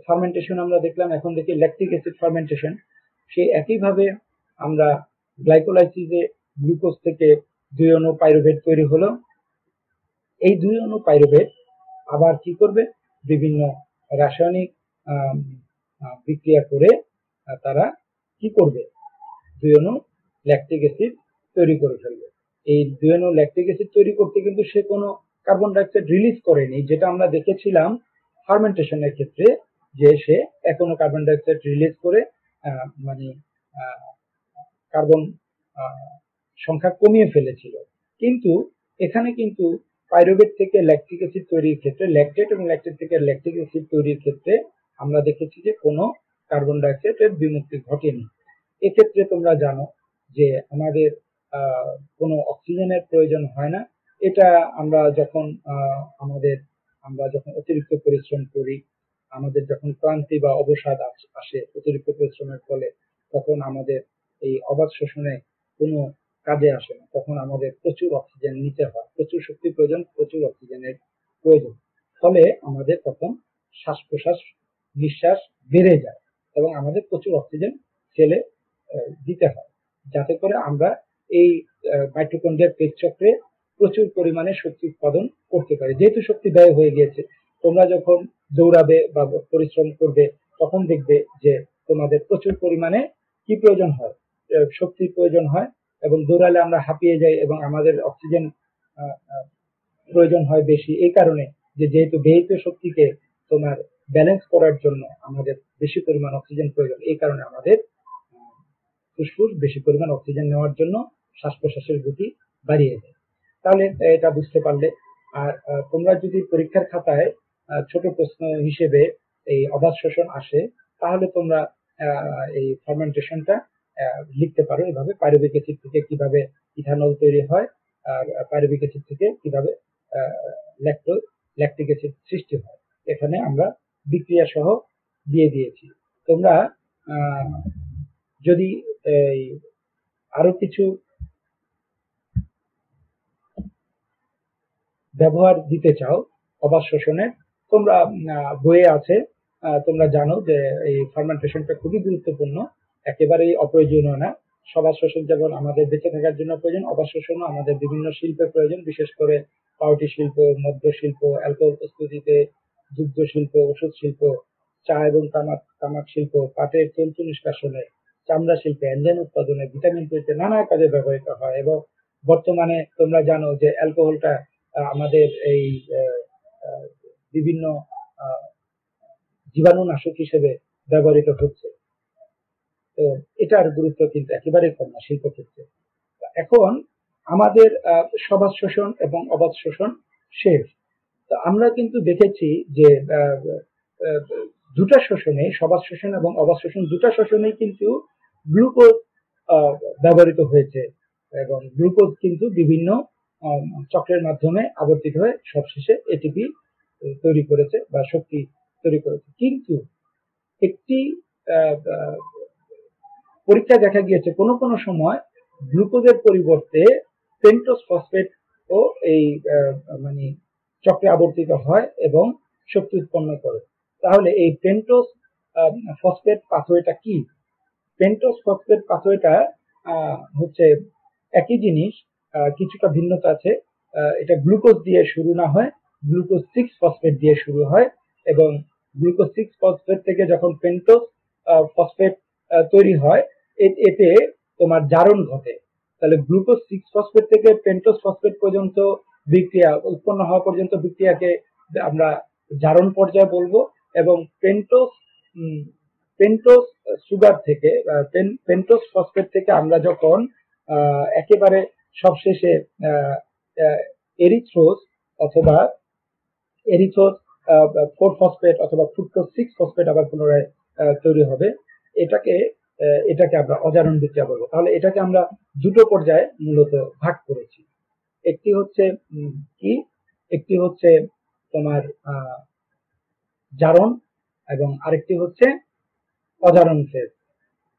ফার্মেন্টেশন আমরা দেখলাম, এখন দেখি ল্যাকটিক অ্যাসিড ফার্মেন্টেশন। সেই একইভাবে আমরা গ্লাইকোলাইসিসে গ্লুকোজ থেকে দুই অণু পাইরুভেট তৈরি হলো। এই দুই অণু পাইরুভেট আবার কি করবে, বিভিন্ন রাসায়নিক বিক্রিয়া করে তারা কি করবে, দুই অণু ল্যাকটিক অ্যাসিড তৈরি করে ফেলবে। এই দুই অণু ল্যাকটিক অ্যাসিড তৈরি করতে কিন্তু সে কোনো কার্বন ডাইঅক্সাইড রিলিজ করেনি, যেটা আমরা দেখেছিলাম ফার্মেন্টেশনের ক্ষেত্রে, যে সে এখনো কার্বন ডাইঅক্সাইড রিলিজ করে মানে কার্বন সংখ্যা কমিয়ে ফেলেছিল। কিন্তু এখানে কিন্তু পাইরুভেট থেকে ল্যাকটিক অ্যাসিড তৈরির ক্ষেত্রে, ল্যাকটেট এবং ল্যাকটেট থেকে ল্যাকটিক অ্যাসিড তৈরির ক্ষেত্রে আমরা দেখেছি যে কোনো কার্বন ডাইঅক্সাইডের বিমুক্তি ঘটেনি। এক্ষেত্রে তোমরা জানো যে আমাদের কোনো অক্সিজেনের প্রয়োজন হয় না। এটা আমরা যখন অতিরিক্ত পরিশ্রম করি, আমাদের যখন ক্লান্তি বা অবসাদ আসে অতিরিক্ত পরিশ্রমের ফলে, তখন আমাদের এই অবাধ শোষণে কোনো কাজে আসে না, তখন আমাদের প্রচুর অক্সিজেন নিতে হয়, প্রচুর শক্তি প্রয়োজন, প্রচুর অক্সিজেনের প্রয়োজন। ফলে আমাদের তখন শ্বাস প্রশ্বাস নিঃশ্বাস বেড়ে যায় এবং আমাদের প্রচুর অক্সিজেন সেলে দিতে হয়, যাতে করে আমরা এই মাইটোকন্ড্রিয়ার পেট চক্রে প্রচুর পরিমাণে শক্তি উৎপাদন করতে পারি। যেহেতু শক্তি ব্যয় হয়ে গিয়েছে, তোমরা যখন দৌড়াবে বা পরিশ্রম করবে তখন দেখবে যে তোমাদের প্রচুর পরিমাণে কি প্রয়োজন হয়, শক্তির প্রয়োজন হয়, এবং দৌড়ালে আমরা হাঁপিয়ে যাই এবং আমাদের অক্সিজেন প্রয়োজন হয় বেশি। এই কারণে যে যেহেতু ব্যয়িত শক্তিকে তোমার ব্যালেন্স করার জন্য আমাদের বেশি পরিমাণ অক্সিজেন প্রয়োজন, এই কারণে আমাদের ফুসফুস বেশি পরিমাণ অক্সিজেন নেওয়ার জন্য শ্বাস প্রশ্বাসের গতি বাড়িয়ে দেয়। তাহলে এটা বুঝতে পারলে। আর তোমরা যদি পরীক্ষার খাতায় ছোট প্রশ্ন হিসেবে এই অবাধ শোষণ আসে, তাহলে তোমরা এই ফার্মেন্টেশনটা লিখতে পারো এভাবে, পাইরুভিক অ্যাসিড থেকে কিভাবে ইথানল তৈরি হয় আর পাইরুভিক অ্যাসিড থেকে কিভাবে ল্যাকটিক অ্যাসিড সৃষ্টি হয়। এখানে আমরা বিক্রিয়া সহ দিয়ে দিয়েছি। তোমরা যদি আরো কিছু ব্যবহার দিতে চাও অবাধ শোষণে, তোমরা বইয়ে আছে, তোমরা জানো যে এই ফার্মেন্টেশনটা খুবই গুরুত্বপূর্ণ, একেবারেই অপ্রয়োজনীয় না। সবাদ শোষণ যেমন আমাদের বেঁচে থাকার জন্য প্রয়োজন, অবাধ শোষণও আমাদের বিভিন্ন শিল্পের প্রয়োজন, বিশেষ করে পাউরুটি শিল্প, মদ্য শিল্প, অ্যালকোহল প্রস্তুতিতে, দুগ্ধ শিল্প, ওষুধ শিল্প, চা এবং তামাক শিল্প, পাটের তন্তু নিষ্কাশনে, চামড়া শিল্পে, এনজাইম উৎপাদনে, ভিটামিন তৈরিতে নানা কাজে ব্যবহৃত হয়। এবং বর্তমানে তোমরা জানো যে অ্যালকোহলটা আমাদের এই বিভিন্ন জীবাণুনাশক হিসেবে ব্যবহৃত হচ্ছে। তো এটার গুরুত্ব কিন্তু একেবারেই কম না শিল্প ক্ষেত্রে। এখন আমাদের সবাদ শোষণ এবং অবাধ শোষণ শেষ। তো আমরা কিন্তু দেখেছি যে দুটা শোষণে, সবাদ শোষণ এবং অবাধ শোষণ দুটা শোষণেই কিন্তু গ্লুকোজ ব্যবহৃত হয়েছে এবং গ্লুকোজ কিন্তু বিভিন্ন চক্রের মাধ্যমে আবর্তিত হয়ে সবশেষে এটিপি তৈরি করেছে বা শক্তি তৈরি করেছে। কিন্তু একটি পরীক্ষায় দেখা গিয়েছে কোনো কোনো সময় গ্লুকোজের পরিবর্তে পেন্টোজ ফসফেট ও এই মানে চক্রে আবর্তিত হয় এবং শক্তি উৎপন্ন করে। তাহলে এই পেন্টোজ ফসফেট পাথওয়েটা কি? পেন্টোজ ফসফেট পাথওয়েটা হচ্ছে একই জিনিস, কিছুটা ভিন্নতা আছে। এটা গ্লুকোজ দিয়ে শুরু না হয়, গ্লুকোজ 6 ফসফেট দিয়ে শুরু হয়, এবং গ্লুকোজ 6 ফসফেট থেকে যখন পেন্টোজ ফসফেট তৈরি হয়, এতে তোমার জারণ ঘটে। তাহলে গ্লুকোজ 6 ফসফেট থেকে পেন্টোজ ফসফেট পর্যন্ত বিক্রিয়া উৎপন্ন হওয়া পর্যন্ত বিক্রিয়াকে আমরা জারণ পর্যায়ে বলবো। এবং পেন্টোজ পেন্টোজ সুগার থেকে পেন্টোজ ফসফেট থেকে আমরা যখন একেবারে সবশেষে এরিথ্রোজ অথবা এরিথ্রোজ 4 ফসফেট অথবা ফ্রুক্টোজ 6 ফসফেট আবার পুনরায় তৈরি হবে, এটাকে এটাকে আমরা অজারণ বিক্রিয়া বলবো। তাহলে এটাকে আমরা দুটো পর্যায়ে মূলত ভাগ করেছি। একটি হচ্ছে কি, একটি হচ্ছে তোমার জারণ, এবং আরেকটি হচ্ছে অজারণ ফেজ।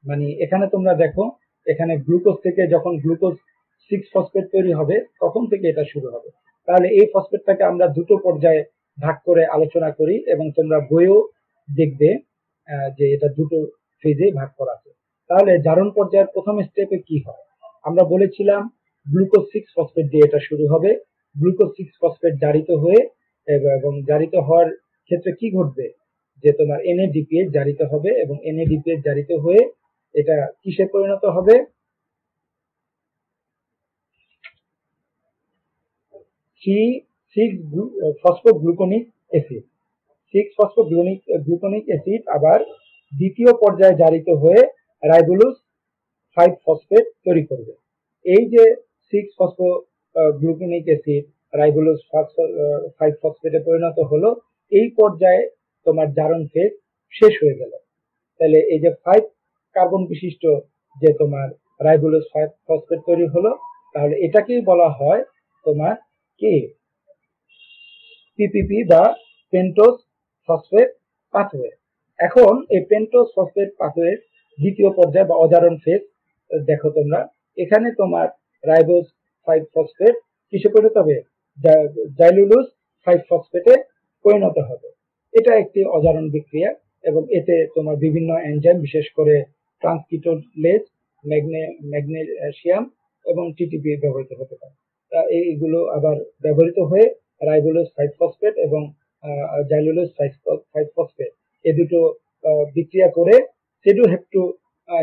মানে এখানে তোমরা দেখো, এখানে গ্লুকোজ থেকে যখন গ্লুকোজ 6 ফসফেট তৈরি হবে তখন থেকে এটা শুরু হবে। তাহলে এই ফসফেটটাকে আমরা দুটো পর্যায়ে ভাগ করে আলোচনা করি, এবং তোমরা বইও দেখবে যে এটা দুটো ফেজে ভাগ করা আছে। তাহলে জারণ পর্যায়ের প্রথম স্টেপে কি হয়, আমরা বলেছিলাম গ্লুকোজ 6 ফসফেট দিয়ে এটা শুরু হবে। গ্লুকোজ 6 ফসফেট জারিত হয়ে এবং জারিত হওয়ার ক্ষেত্রে কি ঘটবে, যে তোমার NADPH জারিত হবে, এবং NADPH জারিত হয়ে এটা কিসে পরিণত হবে, 6-ফসফোগ্লুকোনিক অ্যাসিড। 6-ফসফোগ্লুকোনিক অ্যাসিড আবার দ্বিতীয় পর্যায়ে জারিত হয়ে রাইবোলোজ 5 ফসফেট তৈরি করবে। এই যে 6-ফসফোগ্লুকোনিক অ্যাসিড রাইবোলোজ 5 ফসফেটে পরিণত হলো, এই পর্যায়ে তোমার জারণ ফেজ শেষ হয়ে গেল। তাহলে এই যে 5 কার্বন বিশিষ্ট যে তোমার রাইবোলোজ 5 ফসফেট তৈরি হলো, তাহলে এটাকেই বলা হয় তোমার কি PPP বা পেন্টোজ ফসফেট পাথওয়ে। এখন এই পেন্টোজ ফসফেট পাথওয়ের দ্বিতীয় পর্যায় বা অজারণ ফেজ দেখো তোমরা, এখানে তোমার রাইবোজ 5 ফসফেট কিসে পরিণত হবে, জাইলুলোজ 5 ফসফেটে পরিণত হবে। এটা একটি অজারণ বিক্রিয়া, এবং এতে তোমার বিভিন্ন এনজাইম, বিশেষ করে ট্রান্সকিটোলেজ, ম্যাগনেসিয়াম এবং TTP ব্যবহৃত হতে পারে। এইগুলো আবার ব্যবহৃত হয়ে রাইবোলোজ 5 ফসফেট এবং জাইলুলোজ 5 ফসফেট এই দুটো বিক্রিয়া করে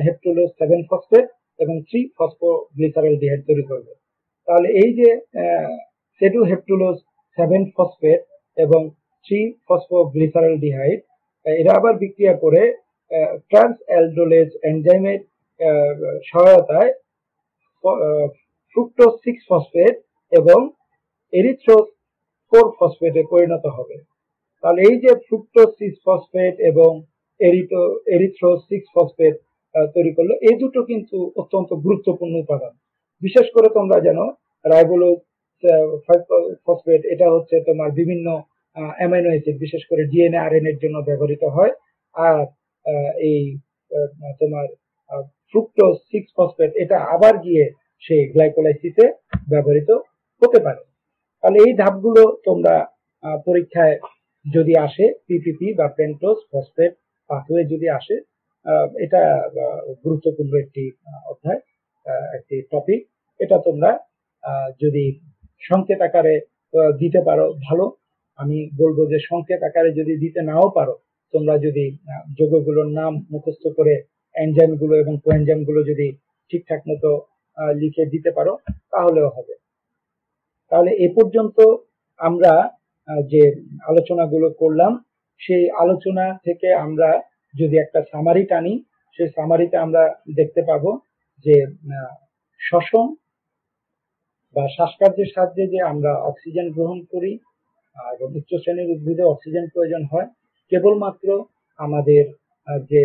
হেপ্টোলোজ 7 ফসফেট এবং 3 ফসফোগ্লিসারলডিহাইড তৈরি করবে। তাহলে এই যে হেপ্টোলোজ 7 ফসফেট এবং 3 ফসফোগ্লিসারলডিহাইড, এরা আবার বিক্রিয়া করে ট্রান্স অ্যালডোলেজ এনজাইমের সহায়তায় ফ্রুক্টোজ 6 ফসফেট এবং এরিথ্রোজ 4 ফসফেটে পরিণত হবে। তাহলে এই যে ফ্রুক্টোজ 6 ফসফেট এবং এরিথ্রোজ 6 ফসফেট তৈরি করলো, এই দুটো কিন্তু অত্যন্ত গুরুত্বপূর্ণ উপাদান। বিশেষ করে তোমরা জানো রাইবোলোজ 5 ফসফেট এটা হচ্ছে তোমার বিভিন্ন অ্যামাইনো অ্যাসিড, বিশেষ করে DNA RNA এর জন্য ব্যবহৃত হয়। আর এই তোমার ফ্রুক্টোজ 6 ফসফেট এটা আবার গিয়ে সেই গ্লাইকোলাইসিসে ব্যবহৃত হতে পারে। তাহলে এই ধাপগুলো তোমরা পরীক্ষায় যদি আসে, PPP বা পেন্টোজ ফসফেট পাথওয়ে যদি আসে, এটা গুরুত্বপূর্ণ একটি অধ্যায়, একটি টপিক। এটা তোমরা যদি সংকেত আকারে দিতে পারো ভালো। আমি বলবো যে সংকেত আকারে যদি দিতে নাও পারো, তোমরা যদি যৌগগুলোর নাম মুখস্থ করে এনজাইম গুলো এবং কোএনজাইম গুলো যদি ঠিকঠাক মতো লিখে দিতে পারো তাহলেও হবে। তাহলে এ পর্যন্ত আমরা যে আলোচনাগুলো করলাম, সেই আলোচনা থেকে আমরা যদি একটা সামারি টানি, সেই সামারিতে আমরা দেখতে পাবো যে শ্বসন বা শ্বাসকার্যের সাহায্যে যে আমরা অক্সিজেন গ্রহণ করি এবং উচ্চ শ্রেণীর উদ্ভিদে অক্সিজেন প্রয়োজন হয় কেবলমাত্র আমাদের যে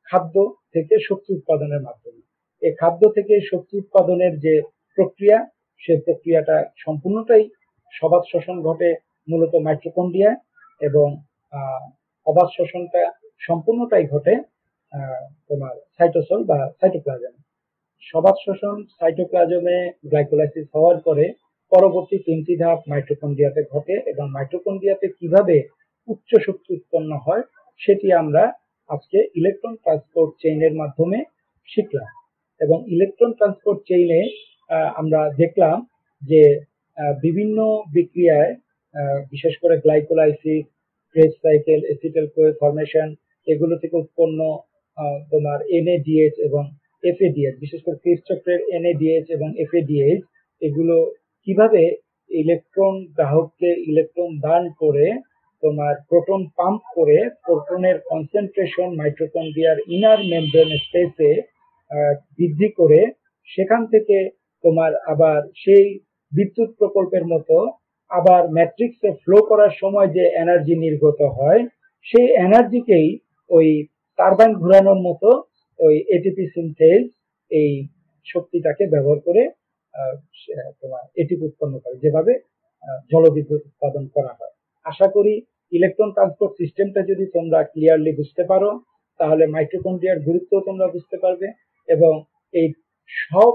খাদ্য থেকে শক্তি উৎপাদনের মাধ্যমে। এই খাদ্য থেকে শক্তি উৎপাদনের যে প্রক্রিয়া, সেই প্রক্রিয়াটা সম্পূর্ণটাই সবাত শ্বসন ঘটে মূলত মাইটোকন্ড্রিয়ায়, এবং অবাত শ্বসনটা সম্পূর্ণটাই ঘটে তোমার সাইটোসল বা সাইটোপ্লাজমে। সবাত শ্বসন সাইটোপ্লাজমে গ্লাইকোলাইসিস হওয়ার পরে পরবর্তী 3টি ধাপ মাইটোকন্ড্রিয়াতে ঘটে, এবং মাইটোকন্ড্রিয়াতে কিভাবে উচ্চ শক্তি উৎপন্ন হয় সেটি আমরা আজকে ইলেকট্রন ট্রান্সপোর্ট চেইনের মাধ্যমে শিখলাম। এবং ইলেকট্রন ট্রান্সপোর্ট চেইনে আমরা দেখলাম যে বিভিন্ন বিক্রিয়ায় বিশেষ করে glycolysis, craze cycle, acetyl Koi formation, এগুলো থেকে উৎপন্ন তোমার এনএডিএইচ এবং এফএডিএইচ, বিশেষ করে ক্রিস চক্রের এনএডিএইচ এবং এফএডিএইচ, এগুলো কিভাবে ইলেকট্রন গ্রাহককে ইলেকট্রন দান করে তোমার প্রোটন পাম্প করে প্রোটনের কনসেন্ট্রেশন মাইটোকন্ড্রিয়ার ইনার মেমব্রেন স্পেসে বৃদ্ধি করে সেখান থেকে তোমার আবার সেই বিদ্যুৎ প্রকল্পের মতো আবার ম্যাট্রিক্সে ফ্লো করার সময় যে এনার্জি নির্গত হয় সেই এনার্জিকেই ওই টারবাইন ঘোরানোর মতো ওই এটিপি সিনথেজ এই শক্তিটাকে ব্যবহার করে তোমার এটিপি উৎপন্ন করে, যেভাবে জলবিদ্যুৎ উৎপাদন করা হয়। আশা করি ইলেকট্রন ট্রান্সপোর্ট সিস্টেমটা যদি তোমরা ক্লিয়ারলি বুঝতে পারো তাহলে মাইটোকন্ড্রিয়ার গুরুত্ব তোমরা বুঝতে পারবে এবং এই সব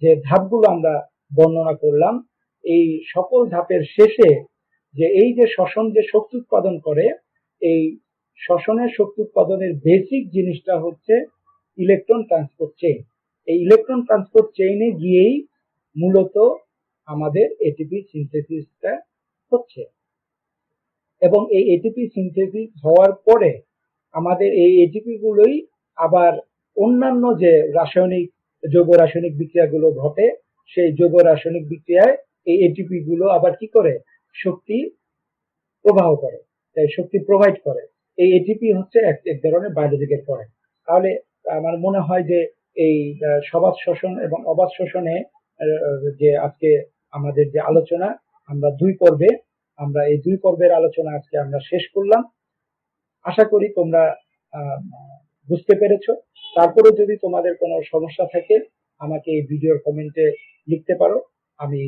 যে ধাপগুলো আমরা বর্ণনা করলাম এই সকল ধাপের শেষে যে এই যে শ্বসন যে শক্তি উৎপাদন করে, এই শ্বসনের শক্তি উৎপাদনের বেসিক জিনিসটা হচ্ছে ইলেকট্রন ট্রান্সপোর্ট চেইন। এই ইলেকট্রন ট্রান্সপোর্ট চেইনে গিয়েই মূলত আমাদের এটিপি সিনথেসিসটা হচ্ছে এবং এই এটিপি সিনথেসিস হওয়ার পরে আমাদের এই এটিপি গুলোই আবার অন্যান্য যে রাসায়নিক জৈব রাসায়নিক বিক্রিয়াগুলো ঘটে সেই জৈব রাসায়নিক বিক্রিয়ায় এই এটিপি গুলো আবার কি করে শক্তি প্রবাহ করে, শক্তি প্রোভাইড করে। এই এটিপি হচ্ছে এক ধরনের বায়োলজিক্যাল পয়েন্ট। তাহলে আমার মনে হয় যে এই সবাত শ্বসন এবং অবাত শ্বসনে যে আজকে আমাদের যে আলোচনা আমরা এই দুই পর্বের আলোচনা আজকে আমরা শেষ করলাম। আশা করি তোমরা বুঝতে পেরেছো। তারপরে যদি তোমাদের কোনো সমস্যা থাকে আমাকে এই ভিডিওর কমেন্টে লিখতে পারো, আমি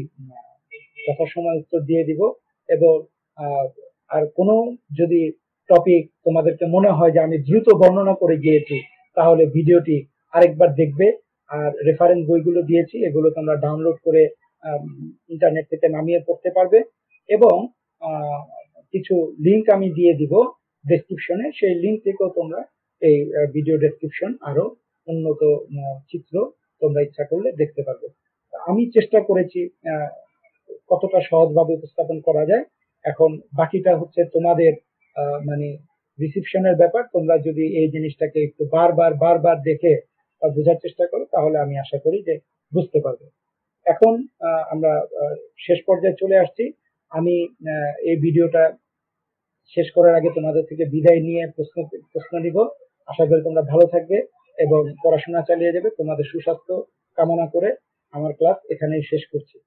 যথাসময়ে উত্তর দিয়ে দিব। এবং আর কোনো যদি টপিক তোমাদেরকে মনে হয় যে আমি দ্রুত বর্ণনা করে গিয়েছি তাহলে ভিডিওটি আরেকবার দেখবে। আর রেফারেন্স বইগুলো দিয়েছি, এগুলো তোমরা ডাউনলোড করে ইন্টারনেট থেকে নামিয়ে পড়তে পারবে এবং কিছু লিংক আমি দিয়ে দিব ডেসক্রিপশনে, সেই লিংক থেকেও তোমরা এই ভিডিও ডেসক্রিপশন আরো উন্নত চিত্র তোমরা ইচ্ছা করলে দেখতে পারবে। আমি চেষ্টা করেছি কতটা সহজভাবে উপস্থাপন করা যায়। এখন বাকিটা হচ্ছে তোমাদের মানে রিসিপশনের ব্যাপার। তোমরা যদি এই জিনিসটাকে একটু বারবার দেখে বোঝার চেষ্টা করো তাহলে আমি আশা করি যে বুঝতে পারবে। এখন আমরা শেষ পর্যায়ে চলে আসছি। আমি এই ভিডিওটা শেষ করার আগে তোমাদের থেকে বিদায় নিয়ে প্রশ্ন নিব। আশা করি তোমরা ভালো থাকবে এবং পড়াশোনা চালিয়ে যাবে। তোমাদের সুস্বাস্থ্য কামনা করে আমার ক্লাস এখানেই শেষ করছি।